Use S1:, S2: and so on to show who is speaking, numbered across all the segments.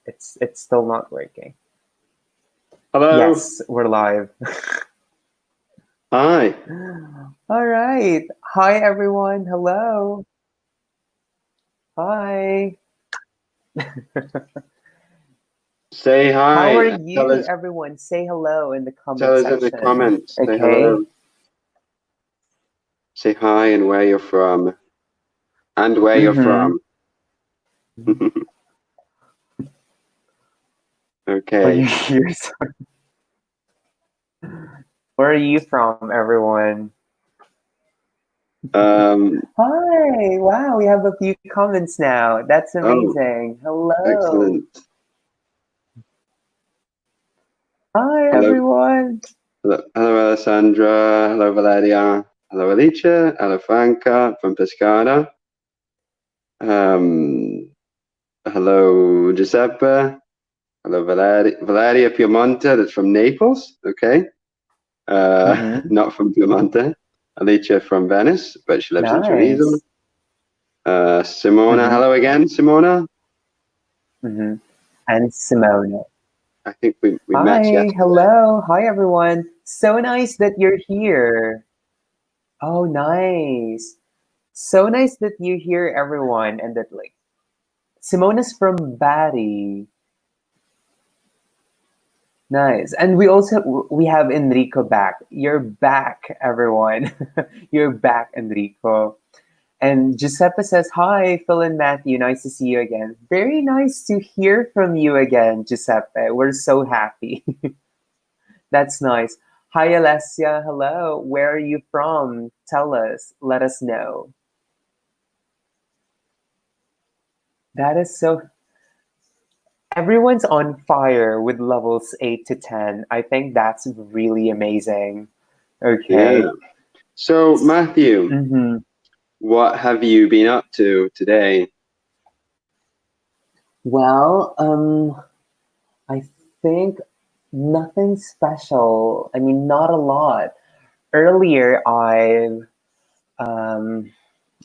S1: It's still not working.
S2: Hello.
S1: Yes, we're live.
S2: Hi.
S1: All right. Hi everyone. Hello. Hi.
S2: Say
S1: How
S2: hi.
S1: are
S2: And
S1: you, everyone? Say hello in the
S2: tell
S1: comment
S2: us in the
S1: section.
S2: comments. Say
S1: Okay.
S2: hello. Say hi and where you're from. And where you're
S1: Mm-hmm.
S2: from.
S1: Are you
S2: Okay.
S1: here? Where are you from, everyone?
S2: Um,
S1: Hi. Wow, we have a few comments now. That's
S2: oh,
S1: amazing. Hello.
S2: excellent.
S1: Hi,
S2: Hello.
S1: everyone.
S2: Hello, Alessandra. Hello, Valeria. Hello, Alicia. Hello, Franca from Pescara. Hello, Giuseppe. Hello, Valeria Piemonte. That's from Naples. Okay.
S1: Mm-hmm.
S2: Not from Piemonte. Alicia from Venice, but she lives in Treviso.
S1: Nice.
S2: Simona,
S1: Mm-hmm.
S2: hello again, Simona.
S1: Mm-hmm. And Simone.
S2: I think we met
S1: Hi,
S2: yesterday.
S1: hello. Hi, everyone. So nice that you're here. Oh, nice. So nice that you're here, everyone. And that, like, Simona's from Bari. Nice. And we have Enrico back. You're back, everyone. You're back, Enrico. And Giuseppe says, "Hi, Phil and Matthew. Nice to see you again." Very nice to hear from you again, Giuseppe. We're so happy. That's nice. Hi, Alessia. Hello. Where are you from? Tell us. Let us know. That is so. Everyone's on fire with levels 8 to 10. I think that's really amazing.
S2: Yeah.
S1: Okay.
S2: So, Matthew,
S1: Mm-hmm.
S2: what have you been up to today?
S1: Well, I think nothing special. I mean, not a lot. Earlier, um,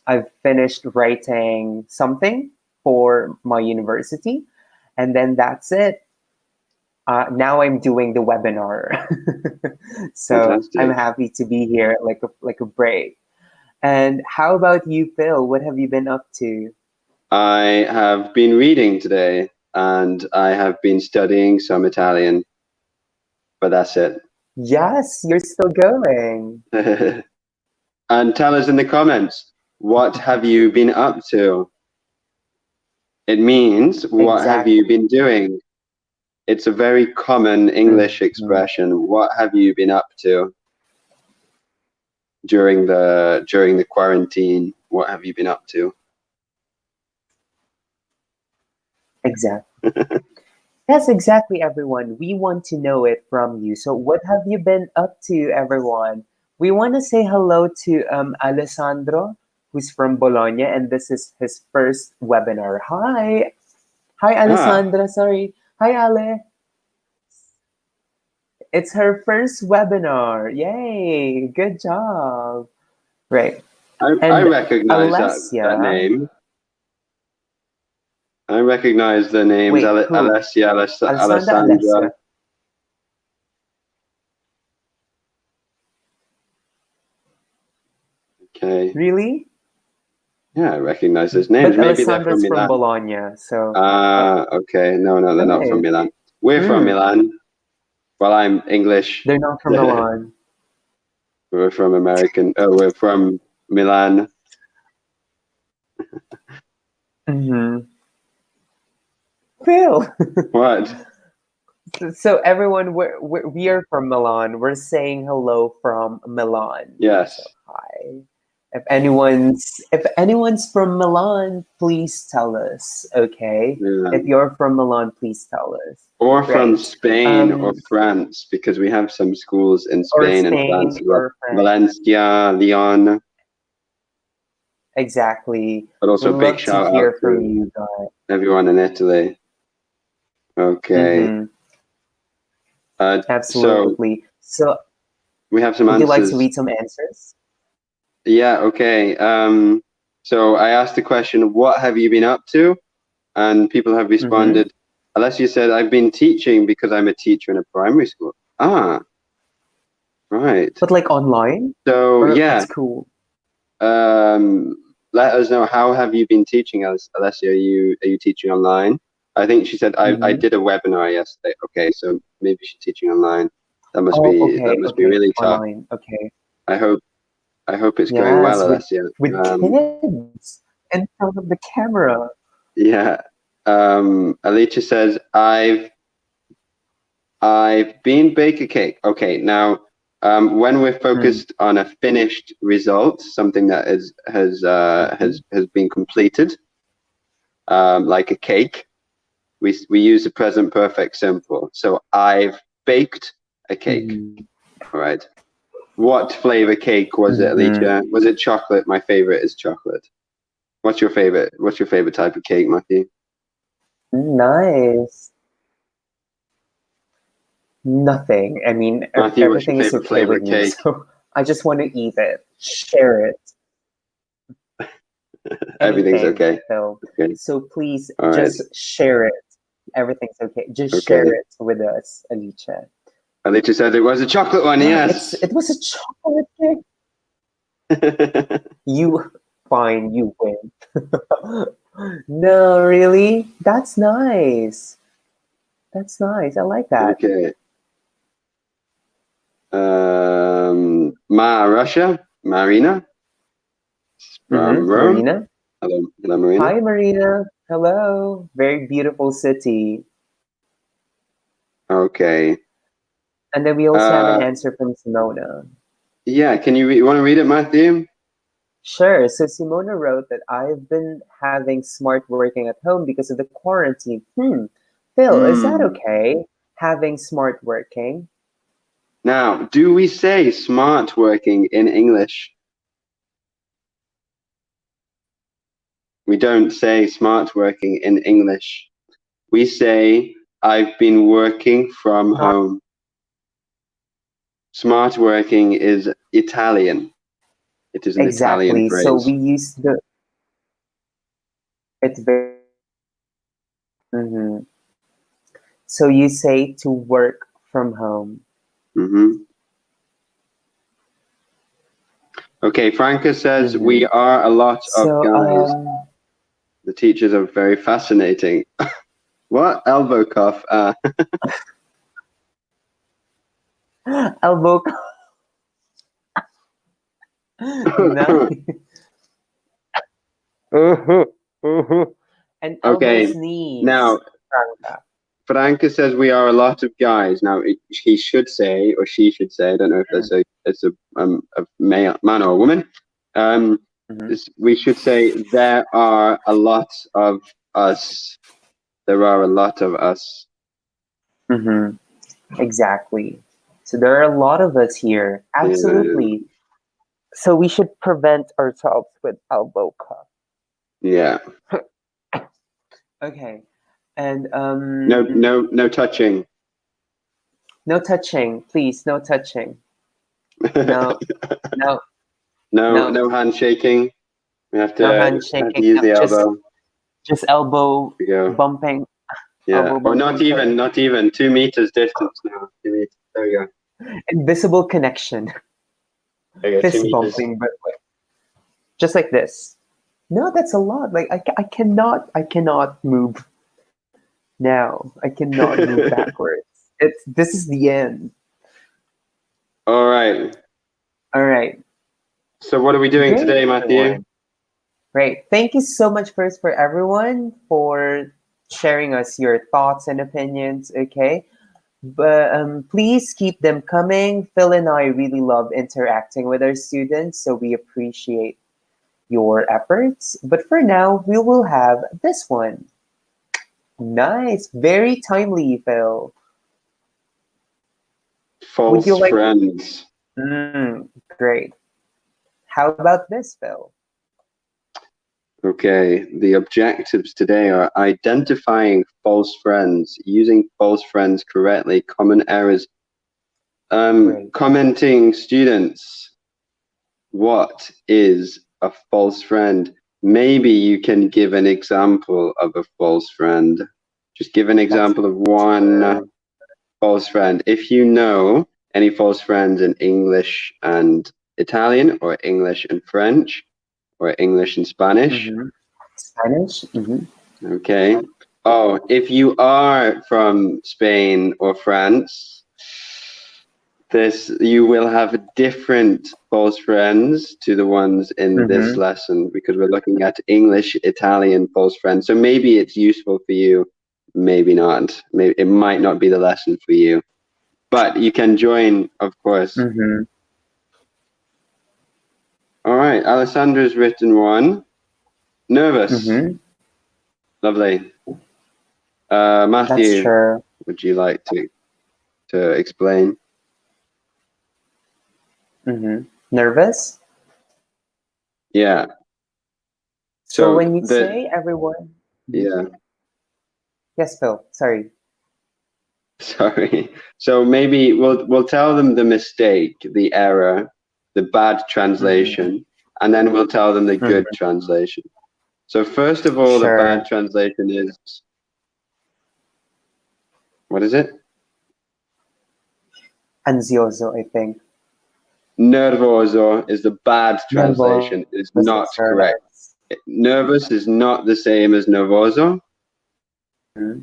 S1: I've finished writing something for my university, and then that's it. Now I'm doing the webinar, so I'm
S2: Fantastic.
S1: happy to be here, like a break. And how about you, Phil? What have you been up to?
S2: I have been reading today and I have been studying some Italian, but that's it.
S1: Yes, you're still going.
S2: And tell us in the comments, what have you been up to? It means, what have you
S1: Exactly.
S2: been doing? It's a very common English
S1: Mhm.
S2: expression. What have you been up to during the quarantine? What have you been up to?
S1: Exactly. Yes, exactly, everyone. We want to know it from you. So, what have you been up to, everyone? We want to say hello to Alessandro, who's from Bologna, and this is his first webinar. Hi. Hi,
S2: Ah,
S1: Alessandra. Sorry. Hi, Ale. It's her first webinar. Yay. Good job. Right.
S2: I
S1: And
S2: recognize that
S1: Alessia.
S2: name. I recognize the names
S1: Wait, who?
S2: Alessia,
S1: Alessandra,
S2: Alessandra.
S1: Alessia.
S2: Okay.
S1: Really?
S2: Yeah, I recognize those names.
S1: But
S2: Maybe they're from
S1: Alessandra's from
S2: Milan.
S1: Bologna, so
S2: Ah, okay. No, no, they're not from
S1: nice.
S2: Milan. We're from
S1: Hmm.
S2: Milan. Well, I'm English.
S1: They're not from Milan.
S2: We're from American. Oh, we're from Milan.
S1: Hmm. Phil.
S2: What?
S1: So everyone, we are from Milan. We're saying hello from Milan. So
S2: Yes.
S1: hi. If anyone's from Milan, please tell us. Okay. If
S2: Milan.
S1: you're from Milan, please tell us.
S2: Or from
S1: Right.
S2: Spain or France, because we have some schools in
S1: Or
S2: Spain and France
S1: Spain
S2: as well.
S1: or France.
S2: Valencia, Lyon,
S1: Exactly.
S2: but
S1: We'd
S2: also big
S1: love to
S2: shout out
S1: hear from
S2: to
S1: you guys.
S2: everyone in Italy. Okay.
S1: Mm-hmm.
S2: So
S1: Absolutely. So,
S2: we have some
S1: would you like to
S2: answers.
S1: read some answers?
S2: Yeah, okay. So I asked the question, what have you been up to? And people have
S1: Mm-hmm.
S2: responded, Alessia said, I've been teaching because I'm a teacher in a primary school. Ah, right.
S1: But like online
S2: So
S1: or
S2: yeah,
S1: at school?
S2: let us know, how have you been teaching us, Alessia? Are you teaching online? I think she said I
S1: Mm-hmm.
S2: did a webinar yesterday. Okay, so maybe she's teaching online.
S1: Oh,
S2: That
S1: okay,
S2: must be
S1: okay.
S2: really tough.
S1: Online. Okay.
S2: I hope it's going well,
S1: Yes,
S2: Alessia.
S1: with kids in front of the camera.
S2: Yeah. Alicia says I've been bake a cake. Okay, now when we're
S1: Mm.
S2: focused on a finished result, something that
S1: Mm-hmm.
S2: has been completed, like a cake, we use the present perfect simple. So I've baked a cake.
S1: Mm-hmm.
S2: All right. What flavor cake was it,
S1: Mm-hmm.
S2: Alicia? Was it chocolate? My favorite is chocolate. What's your favorite? What's your favorite type of cake, Matthew?
S1: Nice. Nothing. I mean,
S2: Matthew, what's your
S1: everything is
S2: favorite
S1: okay
S2: flavor
S1: with
S2: of
S1: me,
S2: cake?
S1: so I just want to eat it, share it,
S2: Everything's
S1: anything.
S2: okay.
S1: So,
S2: Okay.
S1: so please
S2: All right.
S1: just share it. Everything's okay. Just share
S2: Okay.
S1: it with us, Alicia.
S2: Alicia said it was a chocolate one. Yes.
S1: It was a chocolate cake. You fine, you win. No, really? That's nice. That's nice. I like that.
S2: Okay. Marina from
S1: Mm-hmm.
S2: Rome.
S1: Marina.
S2: Hello, Marina.
S1: Hi, Marina. Hello. Very beautiful city.
S2: Okay.
S1: And then we also have an
S2: Uh,
S1: answer from Simona.
S2: yeah. Can you want to read it, Matthew?
S1: Sure. So Simona wrote that I've been having smart working at home because of the quarantine. Phil, is that
S2: Hmm.
S1: okay? Having smart working?
S2: Now, do we say smart working in English? We don't say smart working in English. We say I've been working from
S1: Not
S2: home. Smart working is Italian. It is an Italian
S1: exactly. So
S2: phrase.
S1: we use the it's very mhm. So you say to work from home.
S2: Hmm. Okay, Franca says we
S1: Hmm.
S2: are a lot of
S1: So
S2: guys. The teachers are very fascinating. What? Elbow cuff.
S1: elbow nice. And elbow
S2: Okay,
S1: sneeze.
S2: now
S1: Franca.
S2: Franca says we are a lot of guys. Now he should say, or she should say, I don't know if
S1: Mm-hmm.
S2: it's a male, man or a woman. Um, we should say there are a lot of us. There are a lot of us.
S1: Mm-hmm. Exactly. So there are a lot of us here.
S2: Yeah.
S1: Absolutely. So we should prevent ourselves with elbow cuff.
S2: Yeah.
S1: Okay. And
S2: No touching.
S1: no touching, please. No touching. No, no, no,
S2: No handshaking. We
S1: no
S2: have to
S1: handshaking.
S2: use
S1: No,
S2: the elbow.
S1: just elbow
S2: There we go.
S1: bumping,
S2: Yeah.
S1: elbow
S2: Or
S1: bumping. Okay.
S2: not even 2 meters distance now. 2 meters. There we go.
S1: Invisible connection.
S2: There you go. Two
S1: Fist
S2: meters.
S1: bumping, but like, just like this. No, that's a lot. Like I cannot move now. I cannot move backwards. This is the end.
S2: All right.
S1: All right.
S2: So what are we doing
S1: Great,
S2: today, Matthew?
S1: everyone. Great. Thank you so much first for everyone for sharing us your thoughts and opinions. Okay. But please keep them coming. Phil and I really love interacting with our students, so we appreciate your efforts. But for now, we will have this one. Nice. Very timely, Phil. Would you
S2: False
S1: like?
S2: friends.
S1: Great. How about this, Phil?
S2: Okay. The objectives today are identifying false friends, using false friends correctly, common errors.
S1: Great.
S2: Commenting students, what is a false friend? Maybe you can give an example of a false friend. Just give an example of one false friend. If you know any false friends in English and Italian, or English and French, or English and Spanish.
S1: Mm-hmm. Spanish. Mm-hmm.
S2: Okay. Oh, if you are from Spain or France, you will have different false friends to the ones in this
S1: Mm-hmm.
S2: lesson, because we're looking at English, Italian false friends. So maybe it's useful for you, maybe not. Maybe it might not be the lesson for you, but you can join, of course.
S1: Mm-hmm.
S2: All right, Alessandra's written one. Nervous.
S1: Mm-hmm.
S2: Lovely.
S1: That's
S2: Matthew,
S1: true.
S2: would you like to explain?
S1: Mm-hmm. Nervous.
S2: Yeah.
S1: So
S2: So
S1: when you say everyone, Mhm.
S2: yeah.
S1: Yes, Phil. Sorry.
S2: Sorry. So maybe we'll tell them the mistake, the error, the bad
S1: Mm-hmm.
S2: translation, and then we'll tell them the good
S1: Mm-hmm.
S2: translation. So first of all, the bad
S1: Sure.
S2: translation is, what is it?
S1: Ansioso, I think.
S2: Nervoso is the bad translation. It is
S1: Nervoso,
S2: not correct.
S1: sure.
S2: Nervous is not the same as nervoso,
S1: Mm-hmm.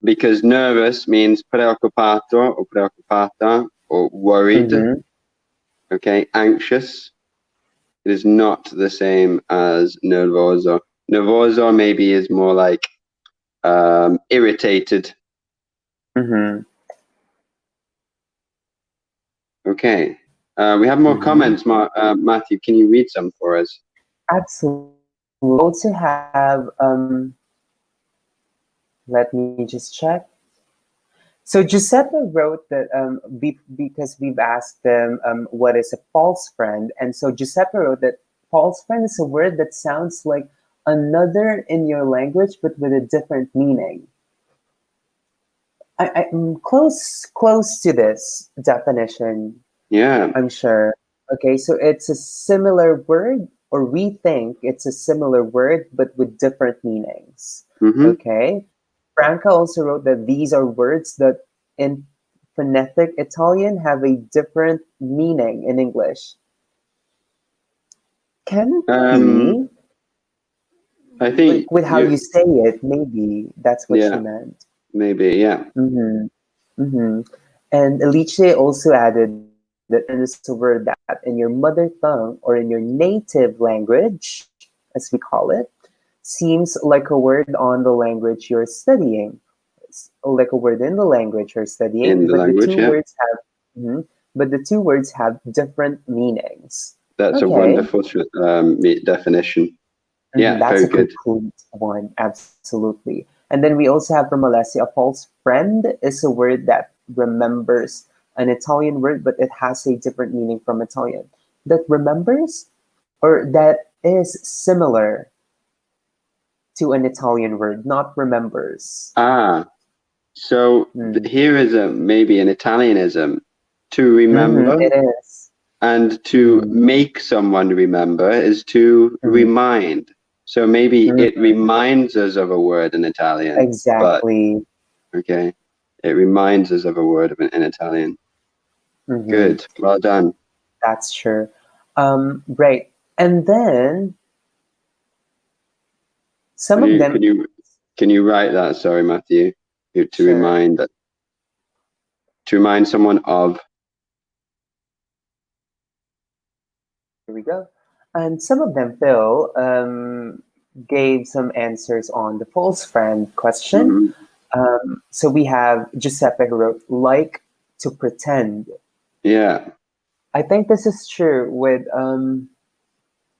S2: because nervous means preoccupato or preoccupata or worried.
S1: Mm-hmm.
S2: Okay, anxious. It is not the same as nervoso. Nervoso maybe is more like irritated.
S1: Mm-hmm.
S2: Okay, we have more
S1: Mm-hmm.
S2: comments. Matthew, can you read some for us?
S1: Absolutely. We also have let me just check. So Giuseppe wrote that because we've asked them what is a false friend, and so Giuseppe wrote that false friend is a word that sounds like another in your language but with a different meaning. I'm close to this definition.
S2: Yeah.
S1: I'm sure. Okay, so it's a similar word, or we think it's a similar word, but with different meanings.
S2: Mm-hmm.
S1: Okay. Franca also wrote that these are words that in phonetic Italian have a different meaning in English. Can it
S2: Um,
S1: be?
S2: I
S1: Like
S2: think
S1: with how you say it, maybe that's what she
S2: yeah,
S1: meant.
S2: maybe, yeah.
S1: Mm-hmm. Mm-hmm. And Alice also added that friend is a word that in your mother tongue or in your native language, as we call it, seems like a word on the language you're studying. It's like a word in the language you're studying,
S2: In the
S1: but the
S2: language,
S1: two
S2: yeah.
S1: words have different meanings.
S2: That's a
S1: Okay.
S2: wonderful definition.
S1: Mhm,
S2: Yeah,
S1: that's
S2: very
S1: a
S2: good.
S1: complete one, absolutely. And then we also have from Alessia, a false friend is a word that remembers an Italian word, but it has a different meaning from Italian. That remembers or that is similar to an Italian word, not remembers.
S2: Ah, so
S1: Mm.
S2: here is a maybe an Italianism: to remember
S1: It is.
S2: and to
S1: Mm.
S2: make someone remember is to
S1: Mm.
S2: remind. So maybe
S1: Mm.
S2: it reminds us of a word in Italian, but
S1: Exactly.
S2: okay, it reminds us of a word in Italian.
S1: Hmm.
S2: Good, well done.
S1: That's true. Right. And then some
S2: Can
S1: of
S2: you
S1: them,
S2: can you can you write that? Sorry, Matthew, to
S1: sure.
S2: remind that to remind someone of.
S1: Here we go. And some of them, Phil, gave some answers on the false friend question.
S2: Mhm.
S1: So we have Giuseppe who wrote, like to pretend.
S2: Yeah,
S1: I think this is true with,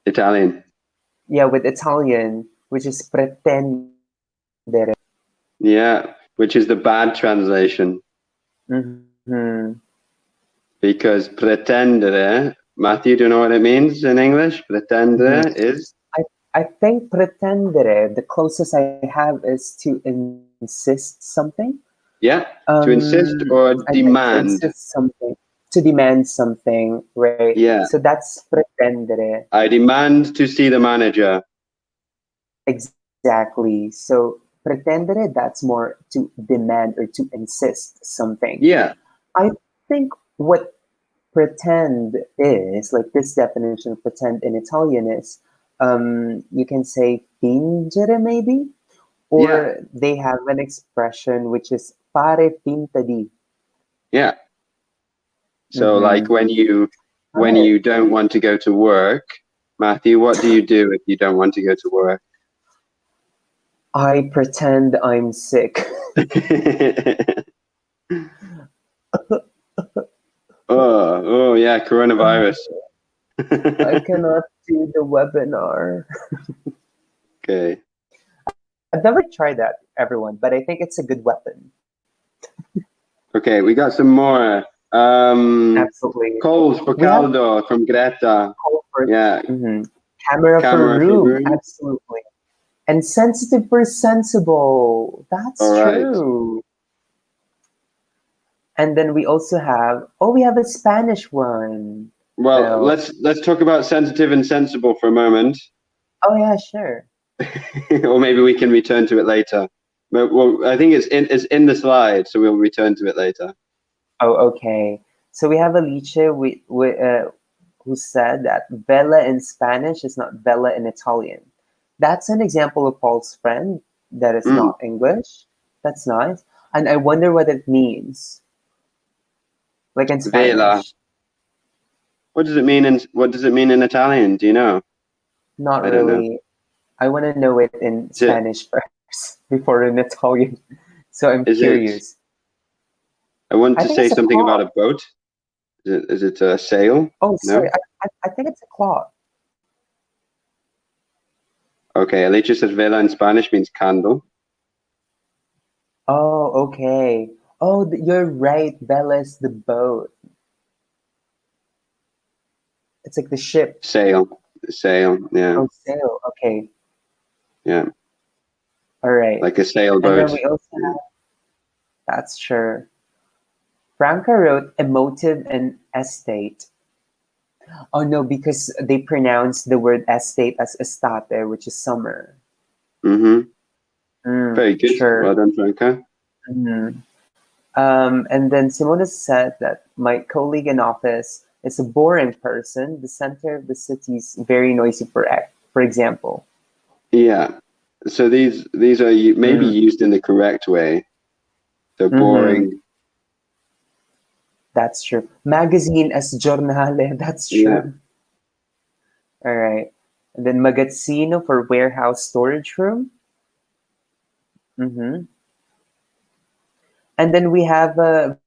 S2: Italian.
S1: yeah, with Italian, which is pretendere.
S2: Yeah, which is the bad translation,
S1: Hmm.
S2: because pretendere, Matthew, do you know what it means in English?
S1: Hmm.
S2: Pretendere is,
S1: I, I think pretendere, the closest I have is to insist something.
S2: yeah, to insist or
S1: I think to
S2: demand.
S1: insist something, to demand something, right?
S2: Yeah,
S1: So that's pretendere.
S2: I demand to see the manager.
S1: Exactly. So Pretendere, that's more to demand or to insist something.
S2: Yeah,
S1: I think what pretend is, like this definition of pretend in Italian is, you can say fingere maybe,
S2: yeah,
S1: or they have an expression which is fare finta di.
S2: yeah. So like
S1: Mm-hmm.
S2: when you don't want to go to work, Matthew, what do you do if you don't want to go to work?
S1: I pretend I'm sick.
S2: Oh yeah, coronavirus.
S1: I cannot do the webinar.
S2: Okay.
S1: I've never tried that, everyone, but I think it's a good weapon.
S2: Okay, we got some more.
S1: Absolutely.
S2: Coals for
S1: We have
S2: caldo from Greta.
S1: call for
S2: Yeah,
S1: camera for
S2: camera for
S1: room.
S2: room.
S1: Absolutely. And sensitive for sensible.
S2: All
S1: That's
S2: right.
S1: true. And then we also have, oh, we have a Spanish one.
S2: Well,
S1: Well,
S2: let's talk about sensitive and sensible for a moment,
S1: oh yeah, sure.
S2: or maybe we can return to it later. But well, I think it's in the slide, so we'll return to it later.
S1: Oh, okay. So we have Alicia who said that Bella in Spanish is not Bella in Italian. That's an example of false friend that is
S2: Mm,
S1: not English. That's nice. And I wonder what it means, like in
S2: vela.
S1: Spanish.
S2: What does it mean in Italian? Do you know?
S1: Not
S2: I don't know.
S1: really. I want to know it in
S2: Is it
S1: Spanish first before in Italian. So I'm
S2: is it
S1: curious.
S2: I want
S1: I
S2: to
S1: think
S2: say
S1: it's a
S2: something
S1: cloth.
S2: about a boat. Is it a sail?
S1: Oh, sorry.
S2: No?
S1: I think it's a cloth.
S2: Okay, Alicia says vela in Spanish means candle.
S1: Oh, okay. Oh, you're right. Bella's the boat. It's like the ship.
S2: Sail. Sail, yeah.
S1: Oh, sail. Okay.
S2: Yeah.
S1: All right.
S2: Like a
S1: And then
S2: sailboat.
S1: we also
S2: Yeah.
S1: have, that's sure. Franca wrote emotive and estate. Oh, no, because they pronounce the word estate as estate, which is summer.
S2: Mm-hmm. Very good.
S1: Sure.
S2: Well done, Franca.
S1: Mhm. And then Simona said that my colleague in office is a boring person. The center of the city is very noisy for example.
S2: Yeah. So these are maybe
S1: Mm,
S2: used in the correct way. So
S1: mm-hmm.
S2: boring.
S1: That's true. Magazine as giornale. That's
S2: Yeah.
S1: true. All right. And then magazzino for warehouse storage room. Mm-hmm. And then we have a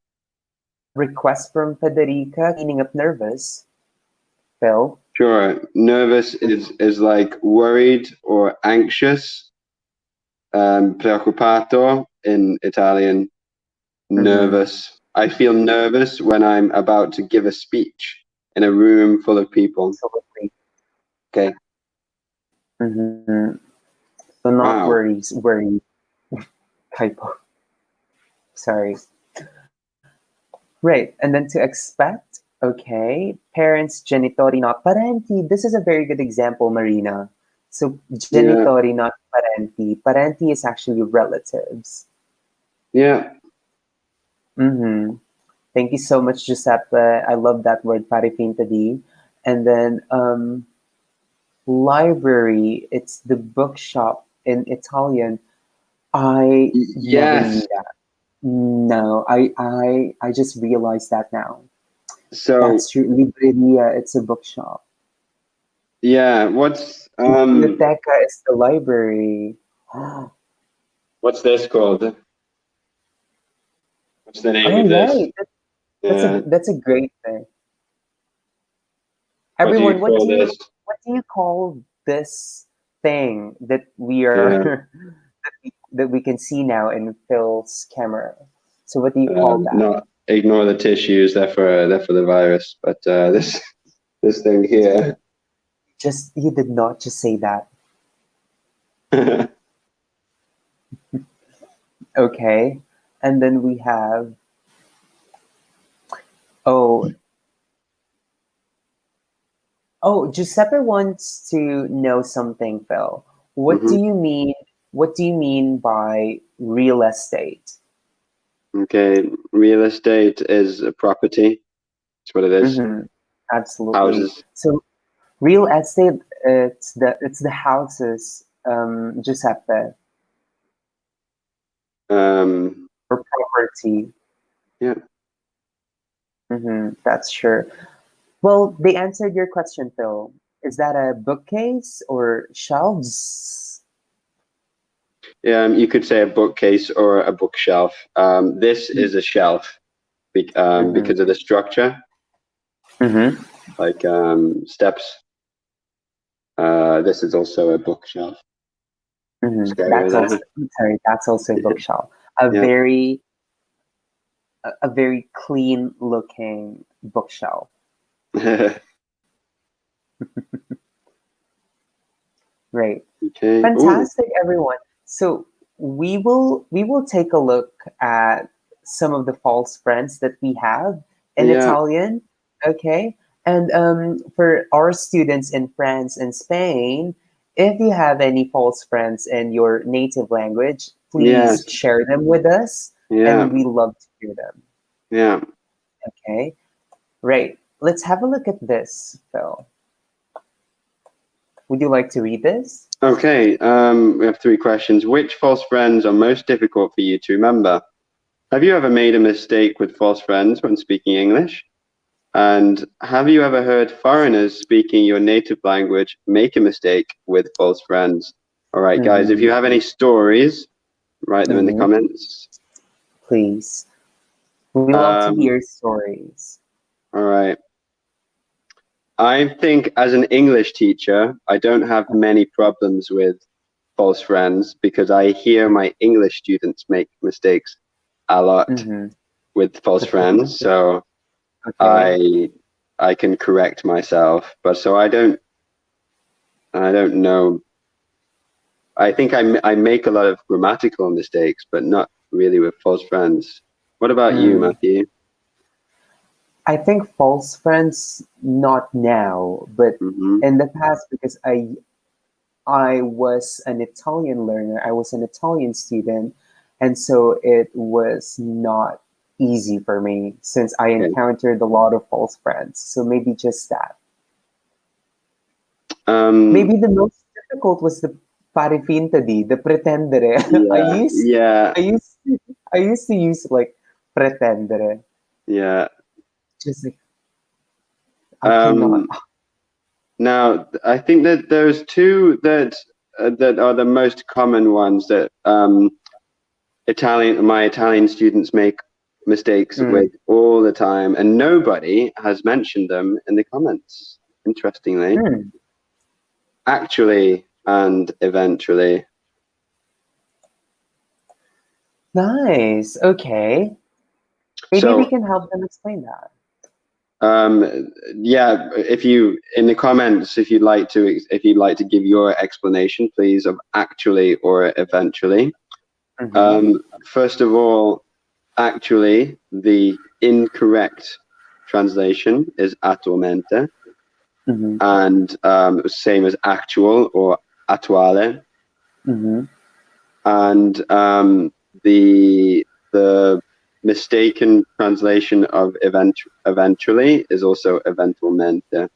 S1: request from Federica cleaning up nervous. Phil.
S2: Sure. Nervous is like worried or anxious. Preoccupato in Italian.
S1: Mm-hmm.
S2: Nervous. I feel nervous when I'm about to give a speech in a room full of people.
S1: Absolutely.
S2: Okay.
S1: Mm-hmm. So not
S2: Wow.
S1: worry typo. Sorry. Right. And then to expect, okay, parents, genitori, not parenti. This is a very good example, Marina. So
S2: Yeah.
S1: genitori, not parenti. Parenti is actually relatives.
S2: Yeah.
S1: Mm-hmm. Thank you so much, Giuseppe. I love that word, pari finta di. And then library, it's the bookshop in Italian. I never knew
S2: Yes.
S1: that. No, I just realized that now.
S2: So
S1: That's true. Libreria, it's a bookshop.
S2: yeah, what's
S1: Biblioteca is the library. Oh,
S2: what's this called? What's the name of this?
S1: right.
S2: Yeah.
S1: That's a great thing.
S2: What do you
S1: Everyone,
S2: call this?
S1: what do you call this thing that we
S2: Yeah.
S1: are that we can see now in Phil's camera? So what do you call that?
S2: Not ignore the tissues. They're for the virus. But this thing here.
S1: Just you did not just say that. Okay. And then we have, oh, oh, Giuseppe wants to know something, Phil. What do
S2: hmm
S1: you mean what do you mean by real estate?
S2: Okay, real estate is a property. That's what it is.
S1: Mm-hmm. Absolutely.
S2: Houses.
S1: So real estate, it's the houses, Giuseppe,
S2: Um,
S1: or property.
S2: yeah.
S1: Mm-hmm. That's sure. Well, they answered your question, Phil. Is that a bookcase or shelves?
S2: You could say a bookcase or a bookshelf. This is a shelf
S1: Mm-hmm.
S2: because of the structure,
S1: Mm-hmm.
S2: like steps. This is also a bookshelf.
S1: Mm-hmm.
S2: Stereo
S1: That's also,
S2: there.
S1: sorry, that's also a bookshelf. A
S2: Yeah.
S1: very a very clean looking bookshelf. Right.
S2: Okay. Ooh.
S1: Fantastic, everyone. So we will take a look at some of the false friends that we have in
S2: Yeah.
S1: Italian. Okay. And for our students in France and Spain, if you have any false friends in your native language, please
S2: Yes.
S1: share them with us,
S2: Yeah.
S1: and we love to hear them.
S2: Yeah.
S1: Okay. Right. Let's have a look at this, Phil. Would you like to read this?
S2: Okay. We have three questions. Which false friends are most difficult for you to remember? Have you ever made a mistake with false friends when speaking English? And have you ever heard foreigners speaking your native language make a mistake with false friends? All right, guys, if
S1: Mm-hmm.
S2: you have any stories, write them in the
S1: Mm-hmm.
S2: comments.
S1: Please. We love to
S2: Um,
S1: hear stories.
S2: all right. I think as an English teacher, I don't have many problems with false friends because I hear my English students make mistakes a lot
S1: Mm-hmm.
S2: with false friends. So
S1: Okay.
S2: I I can correct myself. But so I don't know. I think I make a lot of grammatical mistakes, but not really with false friends. What about you,
S1: Mm.
S2: Matthew?
S1: I think false friends, not now, but
S2: Hmm.
S1: in the past, because I was an Italian learner, I was an Italian student, and so it was not easy for me since I
S2: Okay.
S1: encountered a lot of false friends. So maybe just that.
S2: Um,
S1: Maybe the most difficult was the pare finta di, the pretendere. I
S2: yeah,
S1: used
S2: yeah,
S1: I used I used to use like pretendere.
S2: yeah.
S1: Just like I cannot.
S2: Um, Now, I think that there's two that are the most common ones that my Italian students make mistakes
S1: Mm,
S2: with all the time, and nobody has mentioned them in the comments. Interestingly,
S1: mm.
S2: actually and eventually.
S1: Nice. Okay. Maybe we
S2: So,
S1: can help them explain that.
S2: yeah, if you in the comments, if you'd like to give your explanation, please, of actually or eventually.
S1: Mm-hmm.
S2: First of all, actually, the incorrect translation is attualmente,
S1: Mm-hmm.
S2: and same as actual or attuale,
S1: Mm-hmm.
S2: and the mistaken translation of eventually is also eventualmente.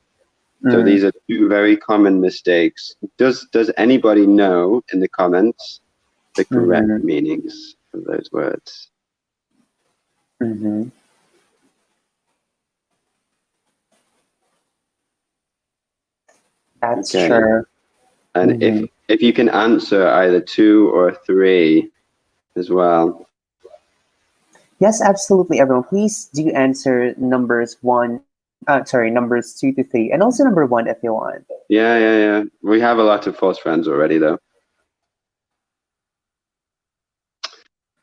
S2: So these
S1: Mm,
S2: are two very common mistakes. Does anybody know in the comments the correct
S1: mm-hmm.
S2: meanings of those words?
S1: Mm-hmm. That's
S2: Okay.
S1: true.
S2: And
S1: Mm-hmm.
S2: if you can answer either two or three as well.
S1: Yes, absolutely, everyone. Please do answer numbers 2 to 3, and also number one if you want.
S2: Yeah, yeah, yeah. We have a lot of false friends already, though.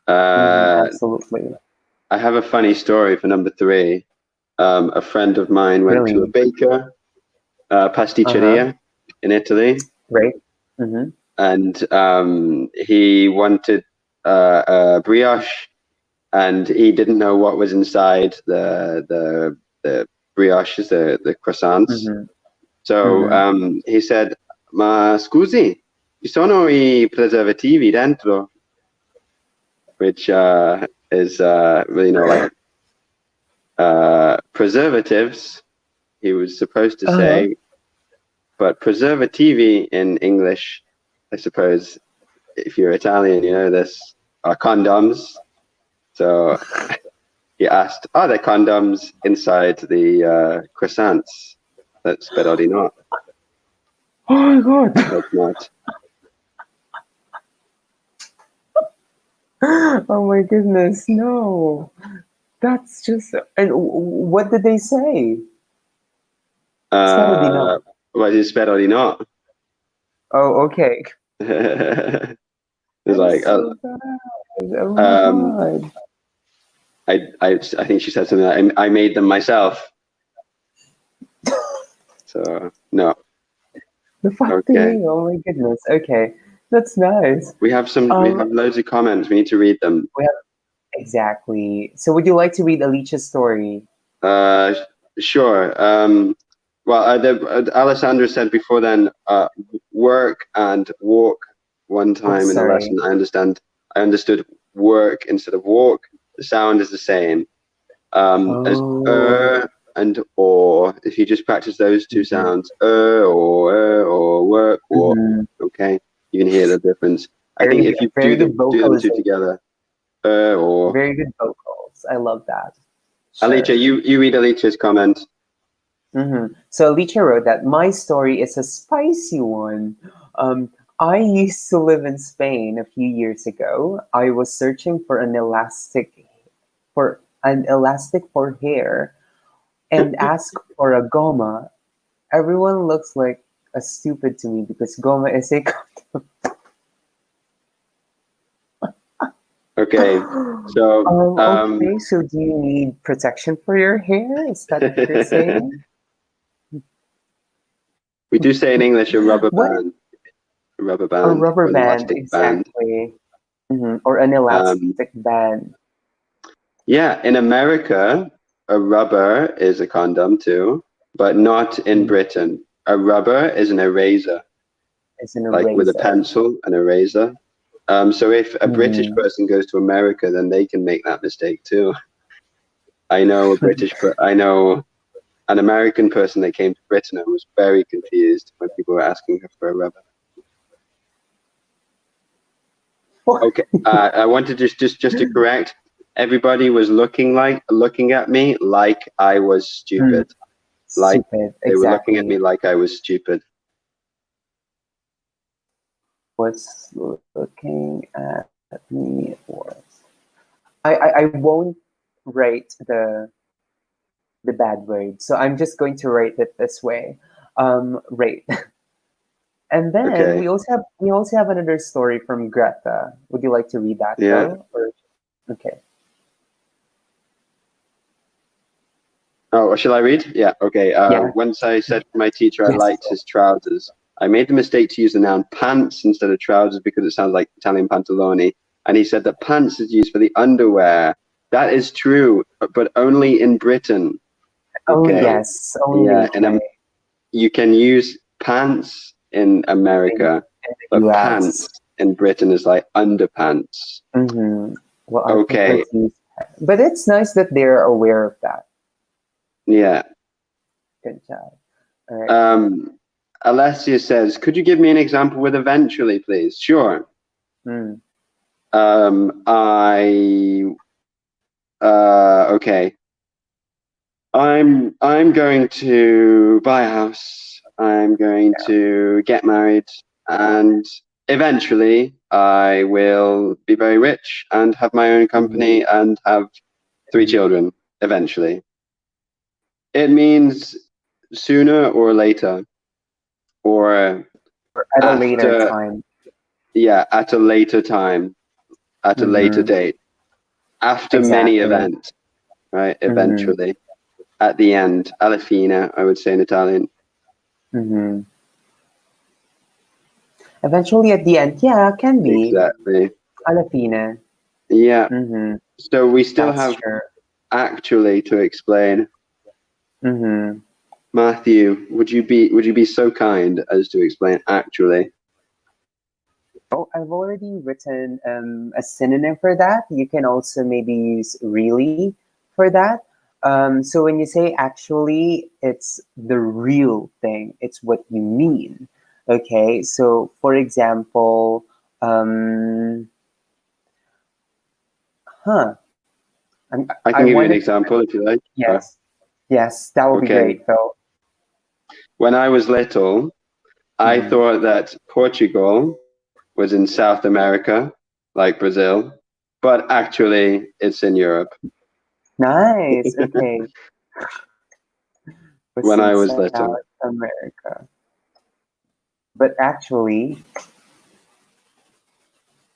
S1: Mm-hmm.
S2: Uh,
S1: Absolutely.
S2: I have a funny story for number three. A friend of mine went to a
S1: Really.
S2: baker,
S1: Uh-huh.
S2: pasticceria in Italy,
S1: Right. Mm-hmm.
S2: and he wanted a brioche, and he didn't know what was inside the brioches, the croissants.
S1: Mm-hmm.
S2: So
S1: Mm-hmm.
S2: he said, "Ma scusi." Ci sono I preservativi dentro, which is like preservatives. He was supposed to
S1: Uh-huh.
S2: say, but preservativi in English, I suppose, if you're Italian, you know this, are condoms. So he asked, "Are there condoms inside the croissants?" That spero di no.
S1: Oh my god.
S2: I hope not.
S1: Oh my goodness, no. That's just. And what did they say? Spero di
S2: Uh,
S1: no.
S2: well, spero di no.
S1: Oh, okay.
S2: It's
S1: That is
S2: like,
S1: so bad. Oh my
S2: um,
S1: god.
S2: I think she said something like, I made them myself. So no.
S1: The
S2: Okay.
S1: fucking. Oh my goodness. Okay. That's nice.
S2: We have loads of comments. We need to read them.
S1: We have exactly. So would you like to read Alicia's story?
S2: Uh, sure. Well, Alessandra said before then, work and walk one
S1: Oh,
S2: time in a
S1: sorry.
S2: lesson. I understood work instead of walk. The sound is the same. As
S1: Oh.
S2: and or. If you just practice those two
S1: Mhm.
S2: sounds, or work, walk,
S1: Mhm.
S2: okay, you can hear the difference. I think
S1: Very good.
S2: if you
S1: Very good
S2: do them two
S1: vocalization.
S2: together, or.
S1: Very good vocals. I love that.
S2: Alicia,
S1: Sure.
S2: you read Alicia's comment.
S1: So Alicia wrote that my story is a spicy one. Um, I used to live in Spain a few years ago. I was searching for an elastic for hair and asked for a goma. Everyone looks like a stupid to me because goma is a
S2: Okay, so
S1: okay, so do you need protection for your hair? Is that what you're saying?
S2: we do say in English
S1: What
S2: a rubber
S1: a
S2: band,
S1: rubber
S2: or an
S1: band
S2: elastic band.
S1: exactly? Or an
S2: Um,
S1: elastic band.
S2: yeah, in America, a rubber is a condom too, but not in
S1: Mhm.
S2: Britain. A rubber is an eraser,
S1: It's an
S2: like with a
S1: eraser.
S2: pencil, an eraser. So if a British
S1: Mhm.
S2: person goes to America, then they can make that mistake too. I know an American person that came to Britain and was very confused when people were asking her for a rubber. Okay, I want to just to correct. Everybody was looking at me like I was
S1: Mm,
S2: stupid. Like
S1: stupid,
S2: they were looking at
S1: exactly.
S2: me like I was stupid.
S1: Was looking at me was. I won't write the bad word, so I'm just going to write it this way. Rate. And then
S2: Okay.
S1: we also have another story from Greta. Would you like to read that,
S2: Yeah.
S1: Phil? Or okay.
S2: Oh, shall I read? Yeah. Okay.
S1: Yeah.
S2: Once I said to my teacher I
S1: Yes.
S2: liked his trousers. I made the mistake to use the noun pants instead of trousers because it sounds like Italian pantaloni. And he said that pants is used for the underwear. That is true, but only in Britain.
S1: Oh
S2: Okay.
S1: yes, only in the
S2: Yeah.
S1: UK,
S2: You can use pants in
S1: in,
S2: America,
S1: in the
S2: but
S1: US.
S2: pants in Britain is like underpants.
S1: Mm-hmm. Well, I prefer
S2: Okay.
S1: to use that. But it's nice that they're aware of that.
S2: Yeah.
S1: Good job. All right.
S2: Um, Alessia says, could you give me an example with eventually, please? Sure.
S1: Mm.
S2: I okay. I'm going to buy a house. I'm going to get married, and eventually I will be very rich and have my own
S1: Mhm.
S2: company and have 3 children. Eventually, it means sooner or later, or
S1: At a later
S2: after.
S1: time.
S2: Yeah, at a later time, at a later
S1: Mm-hmm.
S2: date, after many
S1: Exactly.
S2: events, right?
S1: Mm-hmm.
S2: Eventually, at the end, alla fine, I would say in Italian.
S1: Mm-hmm. Eventually, at the end, yeah, can be.
S2: Exactly.
S1: Alla fine.
S2: Yeah.
S1: Mm-hmm.
S2: So we still
S1: That's
S2: have
S1: true.
S2: actually to explain.
S1: Mm-hmm.
S2: Matthew, would you be so kind as to explain actually?
S1: Oh, I've already written a synonym for that. You can also maybe use really for that. So when you say actually, it's the real thing. It's what you mean. Okay. So for example, um, huh?
S2: I
S1: I
S2: can give you an
S1: wanted.
S2: example if you like.
S1: Yes. Yes, that would be
S2: Okay.
S1: great, Phil.
S2: When I was little, I
S1: Hmm.
S2: thought that Portugal was in South America, like Brazil, but actually it's in Europe.
S1: Nice. Okay. Was
S2: When
S1: in
S2: I was
S1: South
S2: little.
S1: America, but actually,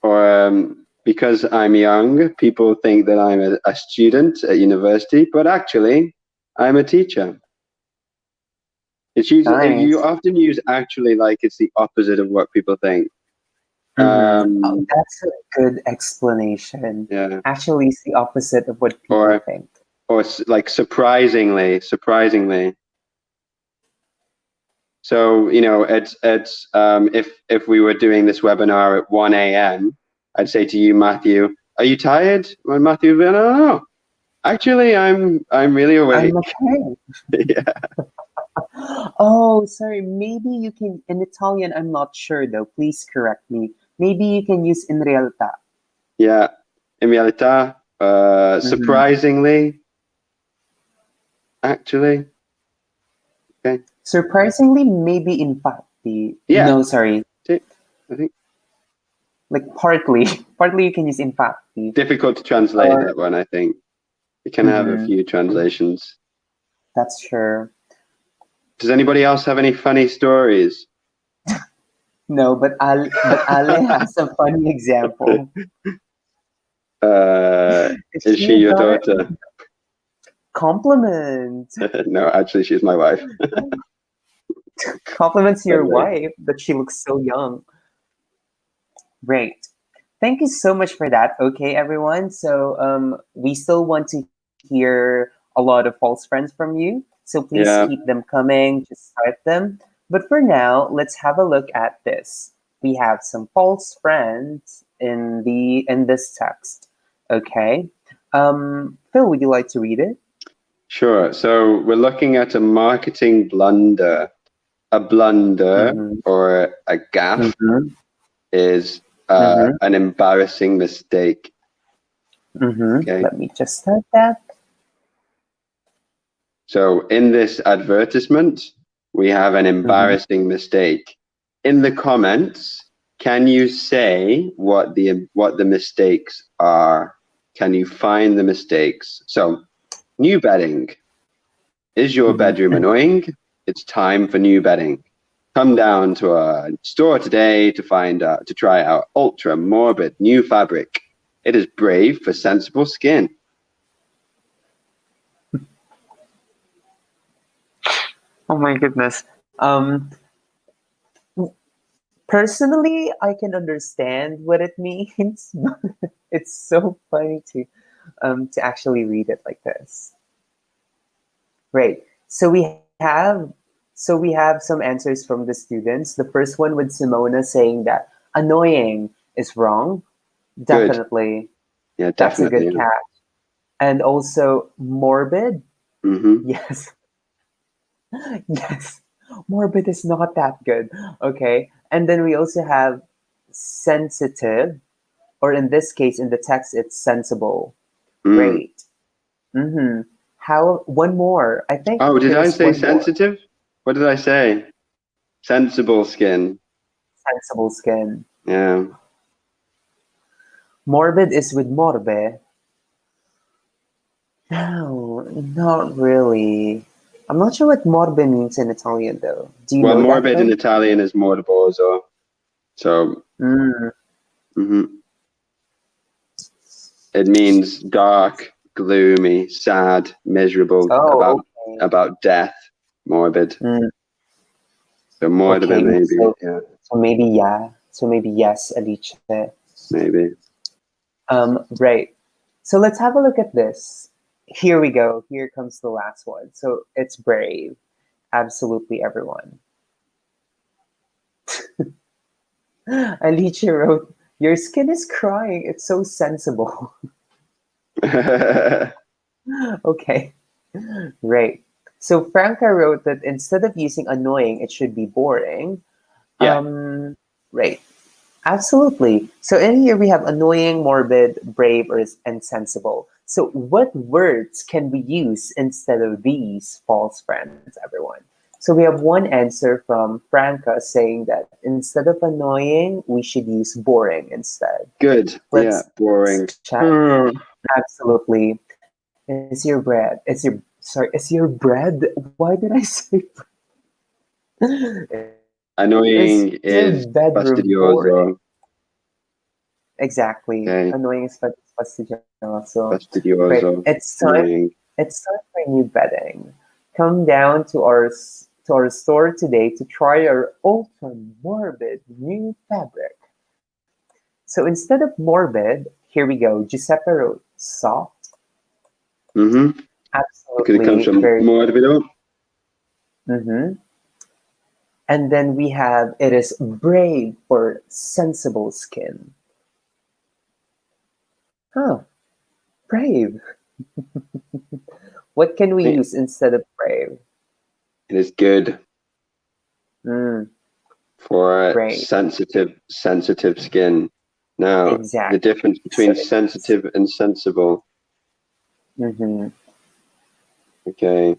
S2: Or because I'm young, people think that I'm a student at university, but actually I'm a teacher. You
S1: nice.
S2: often use actually like it's the opposite of what people think.
S1: Mm-hmm. Oh,
S2: Um,
S1: that's a good explanation.
S2: yeah,
S1: Actually, it's the opposite of what people
S2: or
S1: think.
S2: like surprisingly. So it's if we were doing this webinar at 1 a.m., I'd say to you, Matthew, are you tired? Well, Matthew, would be, no, no, no. Actually, I'm really
S1: I'm
S2: awake.
S1: okay.
S2: Yeah,
S1: Oh, sorry. Maybe you can, in Italian, I'm not sure though. Please correct me. Maybe you can use in realtà.
S2: yeah. In realtà,
S1: Mm-hmm.
S2: surprisingly, actually, okay.
S1: Surprisingly, maybe infatti.
S2: Yeah,
S1: No, sorry.
S2: I think
S1: Like partly. Partly you can use infatti.
S2: difficult to translate
S1: Or,
S2: that one. I think it can have a
S1: mm-hmm.
S2: few translations.
S1: That's true.
S2: Does anybody else have any funny stories?
S1: No, but Ale has a funny example.
S2: uh,
S1: Is
S2: is
S1: she
S2: she
S1: your
S2: your
S1: daughter?
S2: daughter?
S1: Compliment.
S2: No, actually, she's my wife.
S1: Compliments to your
S2: Lovely.
S1: wife that she looks so young. Great. Thank you so much for that. Okay, everyone. So we still want to hear a lot of false friends from you. So please
S2: Yeah,
S1: keep them coming. Just start them. But for now, let's have a look at this. We have some false friends in this text. Okay. Phil, would you like to read it?
S2: sure. So we're looking at a marketing blunder. A blunder
S1: Mm-hmm.
S2: or a gaffe
S1: Mm-hmm.
S2: is
S1: Mm-hmm.
S2: an embarrassing mistake.
S1: Mm-hmm.
S2: Okay.
S1: Let me just start that.
S2: So in this advertisement, we have an
S1: Mm-hmm.
S2: embarrassing mistake. In the comments, can you say what the mistakes are? Can you find the mistakes? So, new bedding. Is your bedroom
S1: Mm-hmm.
S2: annoying? It's time for new bedding. Come down to a store today to try out ultra morbid new fabric. It is brave for sensible skin.
S1: Oh my goodness. Personally, I can understand what it means. It's so funny to actually read it like this. Right. So we have some answers from the students. The first one with Simona saying that annoying is wrong.
S2: Good.
S1: Definitely.
S2: Yeah,
S1: That's a
S2: definitely.
S1: good
S2: Yeah.
S1: catch. And also morbid.
S2: Mm-hmm.
S1: Yes. Yes. Morbid is not that good. Okay. And then we also have sensitive, or in this case, in the text, it's sensible.
S2: Mm.
S1: Great. Mm-hmm. How, one more. I think
S2: Oh, did I
S1: there's
S2: say
S1: one more.
S2: sensitive? What did I say? Sensible skin.
S1: Sensible skin.
S2: Yeah.
S1: Morbid is with morbe. No, not really. I'm not sure what morbe means in Italian though. Do you
S2: Well,
S1: know that,
S2: morbid in
S1: Phil?
S2: Italian is morboso. So
S1: Mm.
S2: mhm. It means dark, gloomy, sad, miserable,
S1: Oh, okay.
S2: about death. Morbid.
S1: Mm,
S2: So morbid,
S1: okay.
S2: maybe.
S1: So,
S2: Yeah,
S1: so maybe yeah. So maybe yes, Alice.
S2: maybe.
S1: Right. So let's have a look at this. Here we go. Here comes the last one. So it's brave. Absolutely everyone. Alicia wrote, "Your skin is crying. It's so sensible." Okay, right. So Franca wrote that instead of using annoying, it should be boring.
S2: Yeah,
S1: Right. Absolutely. So in here we have annoying, morbid, brave, and sensible. So what words can we use instead of these false friends, everyone? So we have one answer from Franca saying that instead of annoying, we should use boring instead.
S2: good. Yeah,
S1: Let's
S2: boring.
S1: check.
S2: Hmm.
S1: Absolutely. Is your bread? Is your bread? Why did I say? Is
S2: Annoying
S1: your
S2: is
S1: bedroom boring?
S2: fastidioso.
S1: Exactly.
S2: Okay,
S1: Annoying is fastidioso. Right.
S2: fastidioso. Annoying.
S1: It's time for new bedding. Come down to our store today to try our ultra morbid new fabric. So instead of morbid, here we go. Giuseppe wrote soft.
S2: Mm-hmm. Could it come
S1: Absolutely
S2: from
S1: very
S2: more
S1: good.
S2: below?
S1: Hmm. And then we have it is brave for sensible skin. Huh, brave. What can we
S2: It
S1: use instead of brave?
S2: is good
S1: Mm,
S2: for
S1: brave.
S2: sensitive skin. Now, the
S1: Exactly.
S2: difference
S1: So
S2: between sensitive and sensible.
S1: hmm
S2: Okay,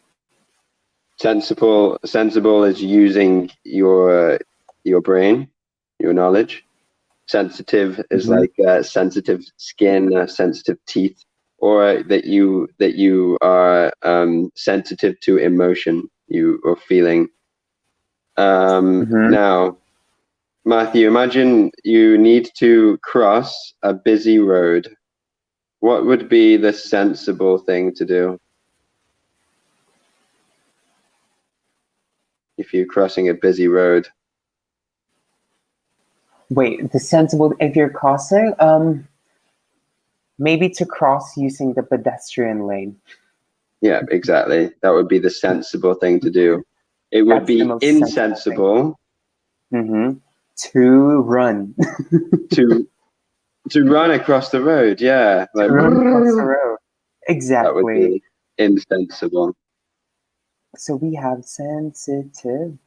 S2: sensible is using your brain, your knowledge. Sensitive is
S1: hmm
S2: like sensitive skin, sensitive teeth, or that you are sensitive to emotion, you or feeling.
S1: hmm
S2: Now, Matthew, imagine you need to cross a busy road. What would be the sensible thing to do if you're crossing a busy road?
S1: Wait, the sensible if you're crossing, maybe to cross using the pedestrian lane.
S2: Yeah, exactly. That would be the sensible thing to do. It would
S1: That's the
S2: be
S1: most sensible thing.
S2: insensible
S1: Hmm. To run.
S2: to to run across the road. Yeah, like
S1: To run across the road.
S2: that would
S1: Exactly.
S2: be insensible.
S1: So we have sensitive.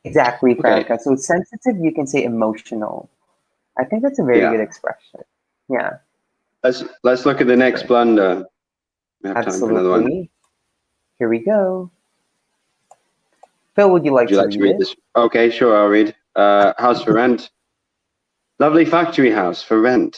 S1: Exactly,
S2: Okay,
S1: Franca. So sensitive, you can say emotional. I think that's a very
S2: yeah.
S1: good expression. Yeah,
S2: Let's look at the next
S1: right.
S2: blunder. We have time for another one.
S1: Absolutely. Here we go. Phil, would you like
S2: Would you
S1: to
S2: like to
S1: read
S2: read
S1: it?
S2: this? Okay, sure, I'll read. House for rent. Lovely factory house for rent.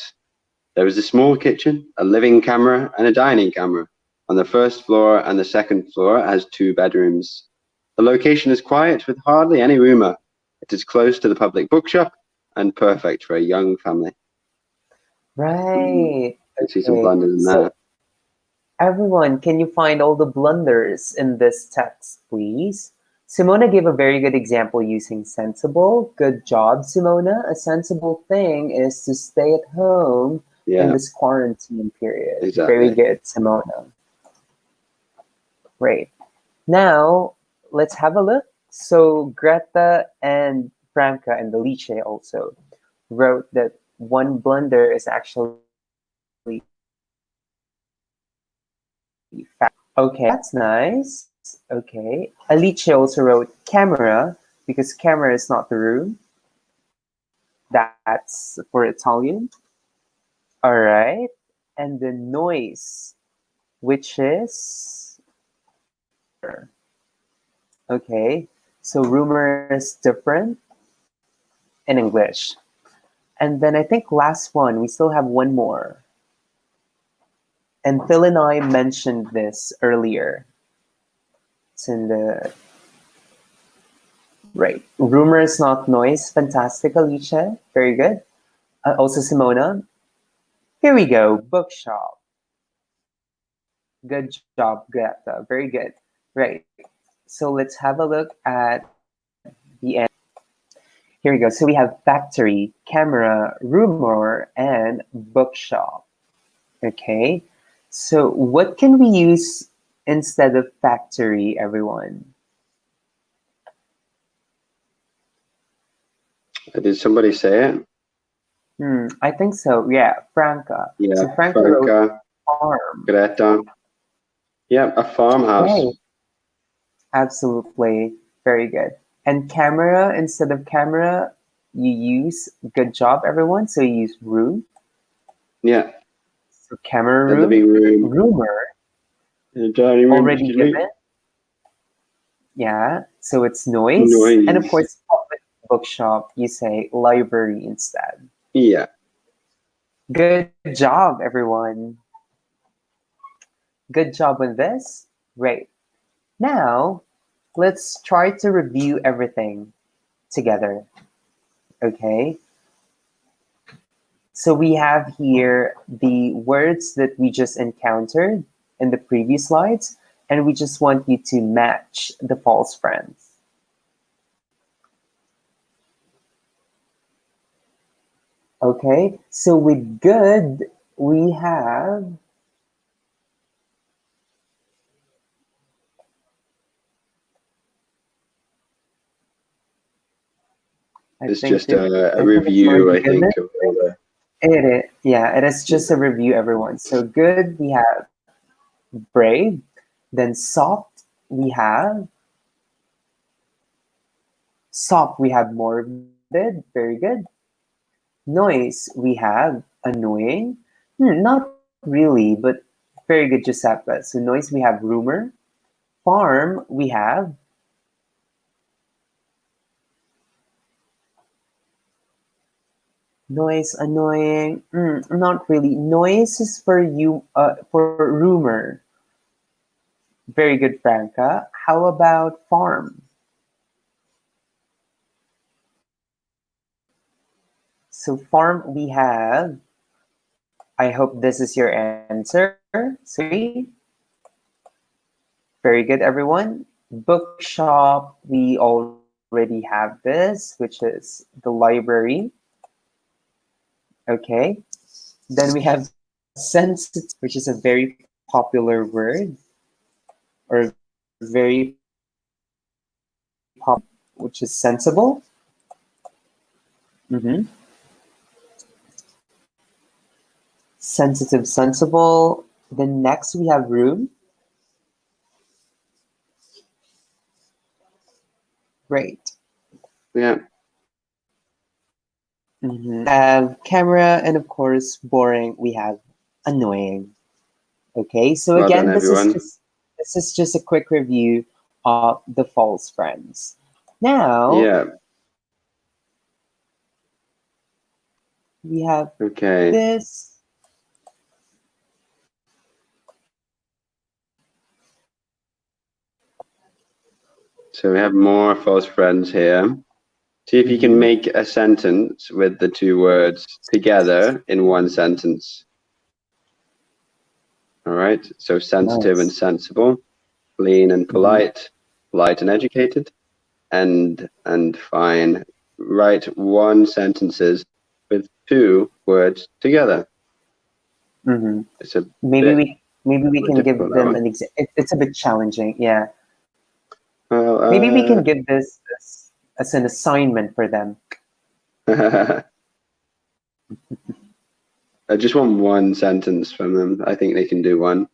S2: There is a small kitchen, a living camera, and a dining camera. On the first floor and the second floor has two bedrooms. The location is quiet with hardly any rumour. It is close to the public bookshop and perfect for a young family.
S1: Right.
S2: Can see some
S1: Okay.
S2: blunders in
S1: So
S2: there.
S1: everyone, can you find all the blunders in this text, please? Simona gave a very good example using sensible. Good job, Simona. A sensible thing is to stay at home in
S2: Yeah,
S1: this quarantine period. Very
S2: exactly.
S1: good, Simona. Great. Now, let's have a look. So, Greta and Franca and Delice also wrote that one blunder is actually fast. Okay, that's nice. Okay. Alice also wrote camera because camera is not the room. That's for Italian. All right. And the noise, which is rumor. Okay. So rumor is different in English. And then I think last one, we still have one more. And Phil and I mentioned this earlier. It's in the right. Rumor is not noise. Fantastic, Alicia. Very good. Also, Simona. Here we go. Bookshop. Good job, Greta. Very good. Right. So let's have a look at the end. Here we go. So we have factory, camera, rumor, and bookshop. Okay. So what can we use instead of factory, everyone?
S2: Did somebody say it?
S1: I think so. Yeah, Franca.
S2: Yeah,
S1: So Franca wrote
S2: Franca,
S1: farm.
S2: Greta. Yeah, a farmhouse.
S1: Right. Absolutely. Very good. And camera, instead of camera, you use good job, everyone. So you use room.
S2: Yeah,
S1: So camera
S2: the
S1: room.
S2: living room,
S1: Rumor,
S2: the dining room,
S1: already
S2: excuse me.
S1: given. Yeah. So it's noise. And of
S2: Noise.
S1: course, public bookshop, you say library instead.
S2: Yeah,
S1: Good job, everyone. Good job on this. Great. Now, let's try to review everything together. Okay. So we have here the words that we just encountered in the previous slides, and we just want you to match the false friends. Okay, so with good, we have, I
S2: it's
S1: think
S2: just
S1: that
S2: a
S1: I think it's
S2: review,
S1: already
S2: I
S1: given.
S2: think, of all the.
S1: It is, yeah, it is just a review, everyone. So good, we have brave, then soft, we have morbid, very good. Noise, we have annoying. Not really, but very good, Giuseppe. So noise, we have rumor. Farm, we have noise, annoying. Not really. Noise is for you. For rumor. Very good, Franca. How about farm? So farm, we have. I hope this is your answer. So three. Very good, everyone. Bookshop, we already have this, which is the library. Okay. Then we have sensitive, which is a very popular word or very popular term, which is sensible. hmm sensible. Then next we have room. Great.
S2: Yeah,
S1: Have camera, and of course boring. We have annoying. Okay, so
S2: well done,
S1: again,
S2: everyone.
S1: this is just a quick review of the false friends. Now
S2: Yeah,
S1: we have
S2: okay.
S1: this.
S2: So we have more false friends here. See if you can
S1: Mhm.
S2: make a sentence with the two words together in one sentence. All right. So sensitive and
S1: Nice.
S2: sensible, clean and
S1: Mhm.
S2: polite and educated, and fine. Write one sentences with two words together.
S1: Mhm.
S2: It's a
S1: Maybe
S2: bit
S1: we can give
S2: difficult, that
S1: them
S2: one.
S1: an example. It's a bit challenging. Yeah.
S2: Well,
S1: Maybe we can give this as an assignment for them.
S2: I just want one sentence from them. I think they can do one.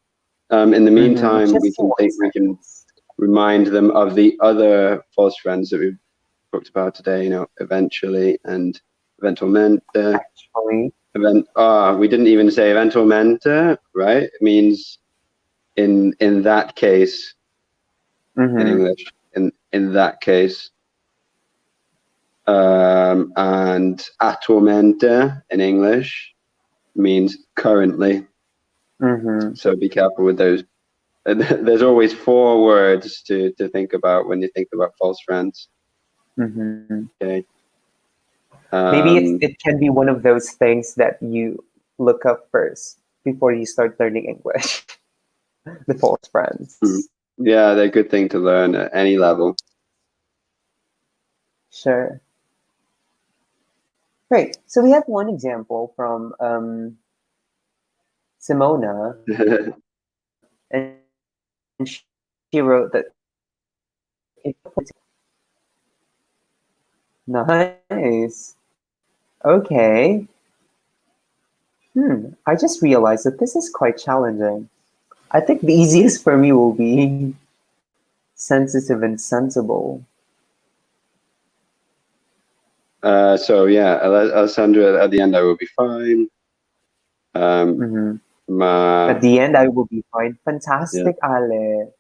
S2: In the
S1: Just
S2: meantime,
S1: one
S2: we can
S1: sentence.
S2: remind them of the other false friends that we've talked about today. You know, eventually and eventualmente.
S1: Actually.
S2: We didn't even say eventualmente, right? It means in that case in
S1: Mm-hmm.
S2: English. In that case, and attualmente in English means currently.
S1: Mm-hmm.
S2: So be careful with those. There's always four words to think about when you think about false friends.
S1: Mm-hmm.
S2: Okay.
S1: Maybe
S2: Um,
S1: it can be one of those things that you look up first before you start learning English. The false friends.
S2: hmm. Yeah, they're a good thing to learn at any level.
S1: Sure. Great. So we have one example from Simona, and she wrote that if a person, Nice. Okay. I just realized that this is quite challenging. I think the easiest for me will be sensitive and sensible.
S2: So yeah, Alessandra, at the end I will be fine. Um,
S1: Hmm. At
S2: Ma,
S1: the end, I will be fine.
S2: yeah,
S1: Fantastic, Ale.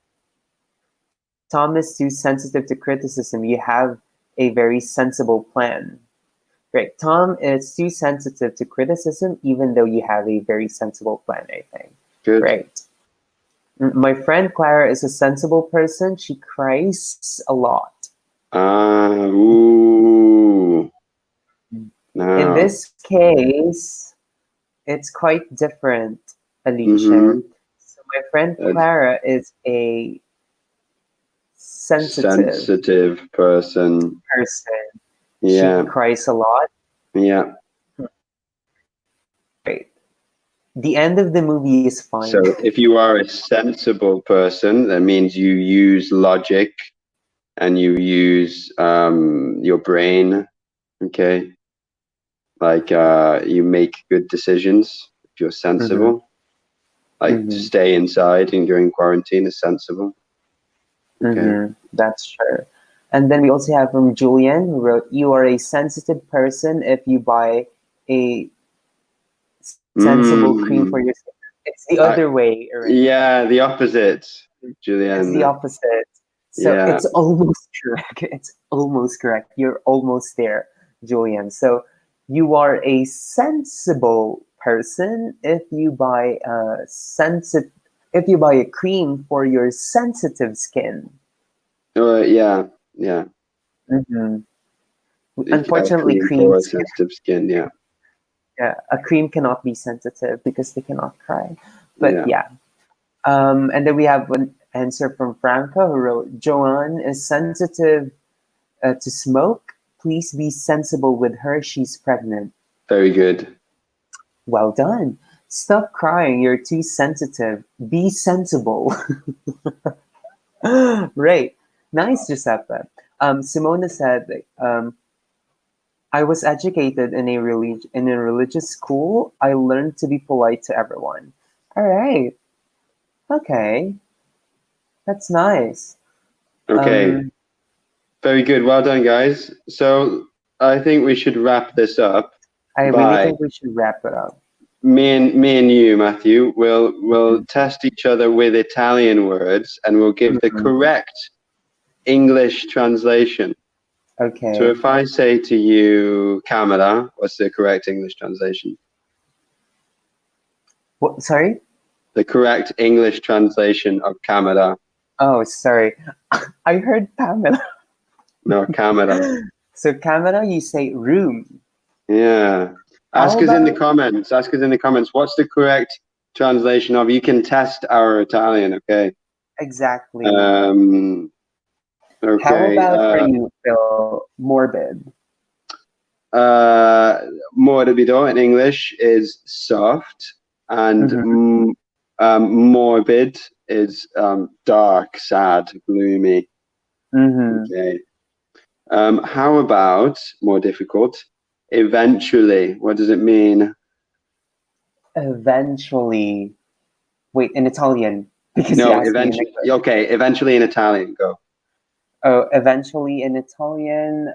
S1: Tom is too sensitive to criticism. You have a very sensible plan. Great. Tom is too sensitive to criticism, even though you have a very sensible plan, I think.
S2: good.
S1: Great. My friend Clara is a sensible person. She cries a lot.
S2: Ooh,
S1: In
S2: now.
S1: this case, it's quite different, Alicia.
S2: Mm-hmm.
S1: So my friend
S2: A
S1: Clara is a sensitive
S2: sensitive person.
S1: person. She
S2: Yeah,
S1: cries a lot.
S2: yeah.
S1: Great. The end of the movie is fine.
S2: So if you are a sensible person, that means you use logic and you use your brain. Okay, like you make good decisions if you're
S1: Hmm.
S2: sensible. Like to
S1: Hmm.
S2: stay inside and during quarantine is sensible. Okay.
S1: That's true. And then we also have from Julian who wrote, "You are a sensitive person if you buy a sensible cream for your
S2: Mm.
S1: skin." It's the other
S2: I,
S1: way around.
S2: yeah, the opposite,
S1: It's the
S2: Julian.
S1: opposite. So
S2: Yeah.
S1: it's almost correct. It's almost correct. You're almost there, Julian. So you are a sensible person if you buy a cream for your sensitive skin.
S2: Yeah. Yeah.
S1: Hmm. Unfortunately,
S2: Cream for sensitive skin. Yeah.
S1: a cream cannot be sensitive because they cannot cry. But
S2: Yeah.
S1: yeah. And then we have an answer from Franco who wrote, Joanne is sensitive to smoke. Please be sensible with her. She's pregnant.
S2: Very good.
S1: Well done. Stop crying. You're too sensitive. Be sensible. Right. Nice, Giuseppe. Simona said, I was educated in a religious school. I learned to be polite to everyone. All right. Okay. That's nice.
S2: Okay.
S1: Um,
S2: Very good. Well done, guys. So I think we should wrap this up
S1: I really
S2: by
S1: think we should wrap it up.
S2: me and you, Matthew, will
S1: Mhm.
S2: test each other with Italian words and we'll give the
S1: Mhm.
S2: correct English translation. So
S1: Okay.
S2: if I say to you, camera, what's the correct English translation?
S1: What? Sorry.
S2: The correct English translation of camera.
S1: Oh, sorry. I heard Pamela.
S2: No, camera.
S1: So camera, you say room.
S2: Yeah.
S1: How
S2: Ask us in the
S1: about
S2: comments. Ask us in the comments. What's the correct translation of? You can test our Italian. Okay.
S1: exactly?
S2: Um,
S1: How
S2: okay.
S1: about for you, Phil? Morbid.
S2: Uh, morbido in English is soft, and
S1: Mm-hmm.
S2: morbid is dark, sad, gloomy.
S1: Mm-hmm.
S2: Okay. How about more difficult? Eventually, what does it mean?
S1: Eventually. Wait, in Italian, because you
S2: No,
S1: asked me in
S2: eventually.
S1: English.
S2: Okay, eventually in Italian. Go.
S1: Oh, eventually in Italian,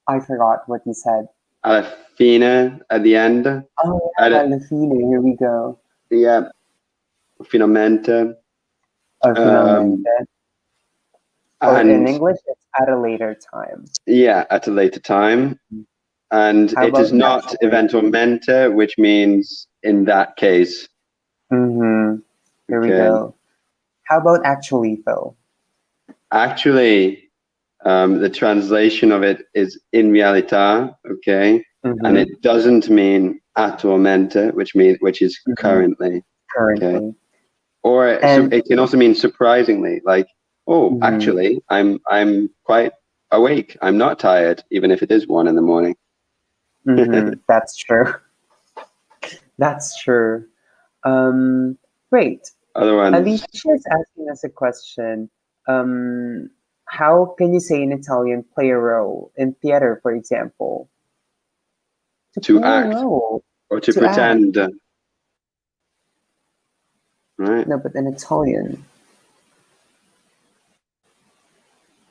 S1: I forgot what you said.
S2: Alla fine, at the end.
S1: Oh yeah,
S2: At,
S1: alla fine, here we go.
S2: yeah, finalmente.
S1: Oh,
S2: Um,
S1: finalmente. Or in
S2: and
S1: English, it's at a later time.
S2: yeah, at a later time. And
S1: How
S2: it is
S1: about
S2: not
S1: actually?
S2: eventualmente, which means in that case.
S1: Mm-hmm. Here we
S2: Okay.
S1: go. How about actually, Phil?
S2: Actually, the translation of it is in realita, okay, and
S1: Mm-hmm.
S2: it doesn't mean attualmente, which is
S1: Mm-hmm.
S2: currently, okay,
S1: Currently.
S2: or so
S1: And
S2: it can also mean surprisingly, like, oh,
S1: mm-hmm.
S2: actually, I'm quite awake. I'm not tired, even if it is 1 in the morning.
S1: Mm-hmm. That's true. That's true. Great.
S2: Other ones,
S1: Alicia is asking us a question. Um, How can you say in Italian play a role in theater, for example? To
S2: To
S1: play a
S2: act
S1: role,
S2: or to
S1: to act.
S2: pretend, right?
S1: No, but in Italian.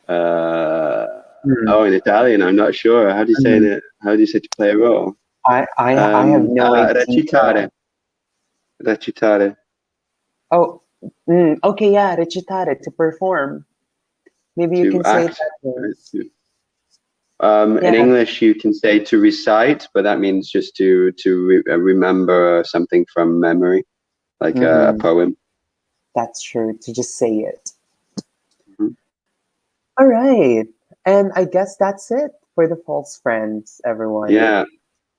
S2: Uh,
S1: Hmm.
S2: oh, in Italian, I'm not sure. How do you say
S1: Mhm.
S2: it? How do you say to play a role?
S1: I have no idea.
S2: Recitare, recitare.
S1: Oh, okay, yeah, recitare, to perform. Maybe you
S2: To
S1: can say it
S2: act.
S1: that way.
S2: Right? In
S1: Yeah.
S2: English, you can say to recite, but that means just to remember something from memory, like a
S1: Mm-hmm.
S2: poem.
S1: That's true. To just say it.
S2: Mhm.
S1: All right. And I guess that's it for the false friends, everyone.
S2: Yeah,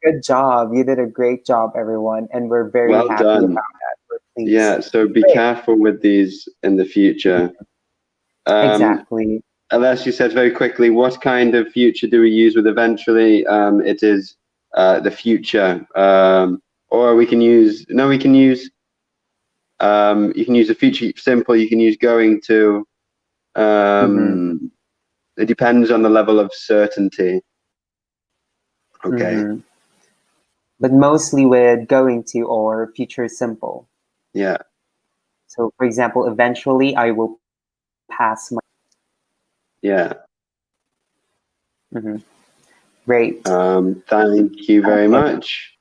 S1: Good job. You did a great job, everyone. And we're very
S2: well
S1: happy about
S2: done.
S1: that. We're pleased.
S2: Yeah, so be
S1: Great.
S2: careful with these in the future. Um,
S1: Exactly.
S2: Unless you said very quickly, what kind of future do we use with eventually? It is the future, or we can use no, we can use you can use the future simple. You can use going to.
S1: Mm-hmm.
S2: Um, it depends on the level of certainty. Okay.
S1: Mm-hmm. But mostly with going to or future simple.
S2: Yeah.
S1: So, for example, eventually I will pass my.
S2: Yeah.
S1: Mhm. Great.
S2: Thank you very
S1: Okay.
S2: much.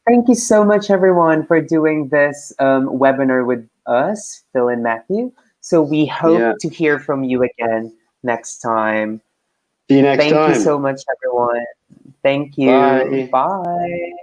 S1: Thank you so much, everyone, for doing this webinar with us, Phil and Matthew. So we
S2: Yeah.
S1: hope to hear from you again next time.
S2: See you next
S1: Thank you
S2: time.
S1: so much, everyone. Thank you.
S2: Bye.
S1: Bye.